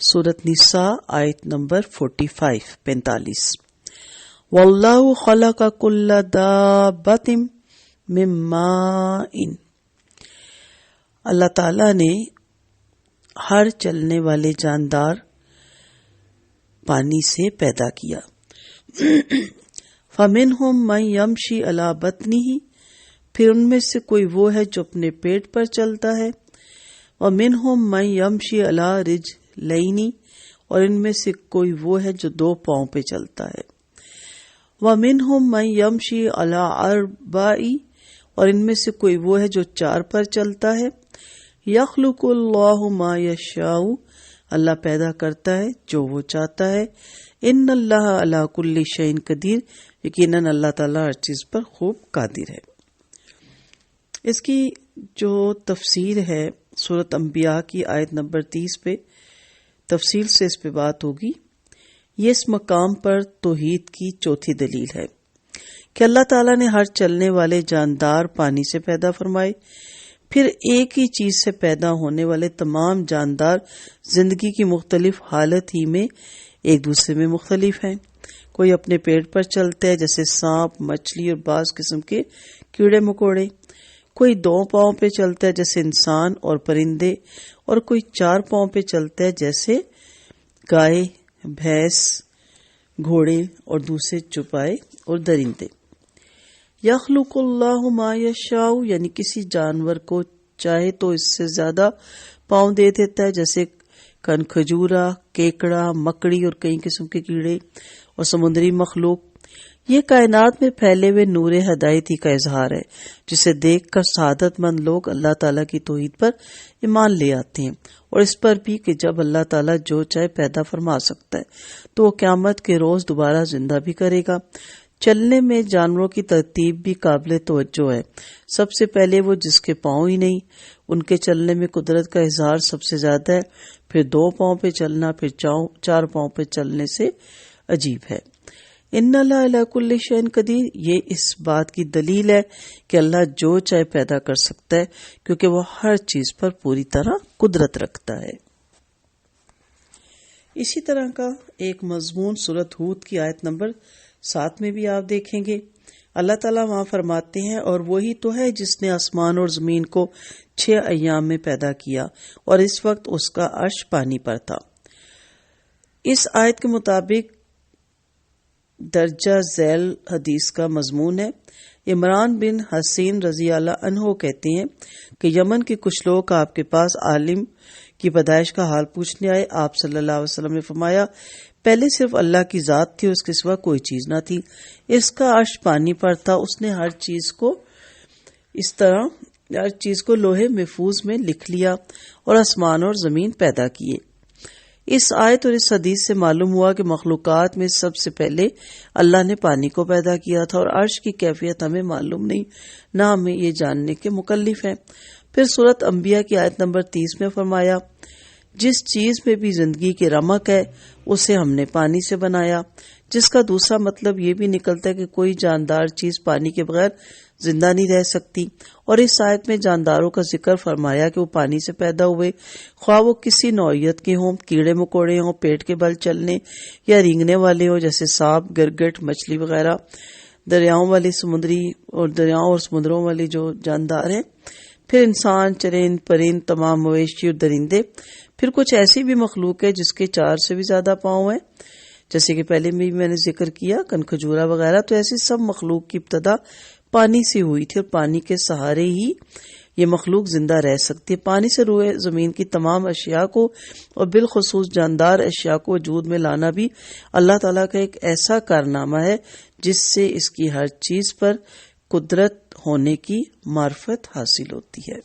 سورۃ نساء آیت نمبر 45 واللہ خلق کل دابۃ من ماء، اللہ تعالی نے ہر چلنے والے جاندار پانی سے پیدا کیا۔ فمنہم من یمشی علی بطنہ، پھر ان میں سے کوئی وہ ہے جو اپنے پیٹ پر چلتا ہے۔ ومنہم من یمشی علی رجلین، اور ان میں سے کوئی وہ ہے جو 2 پاؤں پہ چلتا ہے۔ ومنہم من یمشی علی اربع، اور ان میں سے کوئی وہ ہے جو 4 پر چلتا ہے۔ یخلق اللہ ما یشاء، اللہ پیدا کرتا ہے جو وہ چاہتا ہے۔ ان اللہ علی کل شیء قدیر، یقیناً اللہ تعالیٰ ہر چیز پر خوب قادر ہے۔ اس کی جو تفسیر ہے سورۃ انبیاء کی آیت نمبر 30 پہ تفصیل سے اس پہ بات ہوگی۔ یہ اس مقام پر توحید کی چوتھی دلیل ہے کہ اللہ تعالیٰ نے ہر چلنے والے جاندار پانی سے پیدا فرمائے، پھر ایک ہی چیز سے پیدا ہونے والے تمام جاندار زندگی کی مختلف حالت ہی میں ایک دوسرے میں مختلف ہیں۔ کوئی اپنے پیٹ پر چلتا ہے جیسے سانپ، مچھلی اور بعض قسم کے کیڑے مکوڑے، کوئی 2 پاؤں پہ چلتا ہے جیسے انسان اور پرندے، اور کوئی 4 پاؤں پہ چلتا ہے جیسے گائے، بھینس، گھوڑے اور دوسرے چوپائے اور درندے۔ یخلق اللہ ما یشاء، یعنی کسی جانور کو چاہے تو اس سے زیادہ پاؤں دے دیتا ہے، جیسے کھجورا، کیکڑا، مکڑی اور کئی قسم کے کیڑے اور سمندری مخلوق۔ یہ کائنات میں پھیلے ہوئے نور ہدایت ہی کا اظہار ہے، جسے دیکھ کر سعادت مند لوگ اللہ تعالیٰ کی توحید پر ایمان لے آتے ہیں، اور اس پر بھی کہ جب اللہ تعالیٰ جو چاہے پیدا فرما سکتا ہے تو وہ قیامت کے روز دوبارہ زندہ بھی کرے گا۔ چلنے میں جانوروں کی ترتیب بھی قابل توجہ ہے۔ سب سے پہلے وہ جس کے پاؤں ہی نہیں، ان کے چلنے میں قدرت کا اظہار سب سے زیادہ ہے، پھر 2 پاؤں پہ چلنا، پھر 4 پاؤں پہ چلنے سے عجیب ہے۔ ان اللہ علی کل شیء قدیر، یہ اس بات کی دلیل ہے کہ اللہ جو چاہے پیدا کر سکتا ہے، کیونکہ وہ ہر چیز پر پوری طرح قدرت رکھتا ہے۔ اسی طرح کا ایک مضمون سورۃ ہود کی آیت نمبر 7 میں بھی آپ دیکھیں گے۔ اللہ تعالیٰ وہاں فرماتے ہیں، اور وہی تو ہے جس نے آسمان اور زمین کو 6 ایام میں پیدا کیا، اور اس وقت اس کا عرش پانی پر تھا۔ اس آیت کے مطابق درجہ ذیل حدیث کا مضمون ہے۔ عمران بن حسین رضی اللہ عنہ کہتے ہیں کہ یمن کے کچھ لوگ آپ کے پاس عالم کی پیدائش کا حال پوچھنے آئے۔ آپ صلی اللہ علیہ وسلم نے فرمایا، پہلے صرف اللہ کی ذات تھی، اس کے سوا کوئی چیز نہ تھی، اس کا عرش پانی پر تھا، اس نے ہر چیز کو اس طرح ہر چیز کو لوہے محفوظ میں لکھ لیا اور آسمان اور زمین پیدا کیے۔ اس آیت اور اس حدیث سے معلوم ہوا کہ مخلوقات میں سب سے پہلے اللہ نے پانی کو پیدا کیا تھا، اور عرش کی کیفیت ہمیں معلوم نہیں، نہ ہمیں یہ جاننے کے مکلف ہیں۔ پھر سورۃ انبیاء کی آیت نمبر 30 میں فرمایا، جس چیز میں بھی زندگی کی رمق ہے اسے ہم نے پانی سے بنایا، جس کا دوسرا مطلب یہ بھی نکلتا ہے کہ کوئی جاندار چیز پانی کے بغیر زندہ نہیں رہ سکتی۔ اور اس آیت میں جانداروں کا ذکر فرمایا کہ وہ پانی سے پیدا ہوئے، خواہ وہ کسی نوعیت کے ہوں، کیڑے مکوڑے ہوں، پیٹ کے بل چلنے یا رینگنے والے ہوں جیسے سانپ، گرگٹ، مچھلی وغیرہ، دریاؤں اور سمندروں والے جو جاندار ہیں، پھر انسان، چرند، پرند، تمام مویشی اور درندے، پھر کچھ ایسی بھی مخلوق ہے جس کے 4 سے بھی زیادہ پاؤں ہیں، جیسے کہ پہلے میں نے ذکر کیا کھجورا وغیرہ۔ تو ایسی سب مخلوق کی ابتدا پانی سے ہوئی تھی، اور پانی کے سہارے ہی یہ مخلوق زندہ رہ سکتی ہے۔ پانی سے روئے زمین کی تمام اشیاء کو اور بالخصوص جاندار اشیاء کو وجود میں لانا بھی اللہ تعالیٰ کا ایک ایسا کارنامہ ہے جس سے اس کی ہر چیز پر قدرت ہونے کی معرفت حاصل ہوتی ہے۔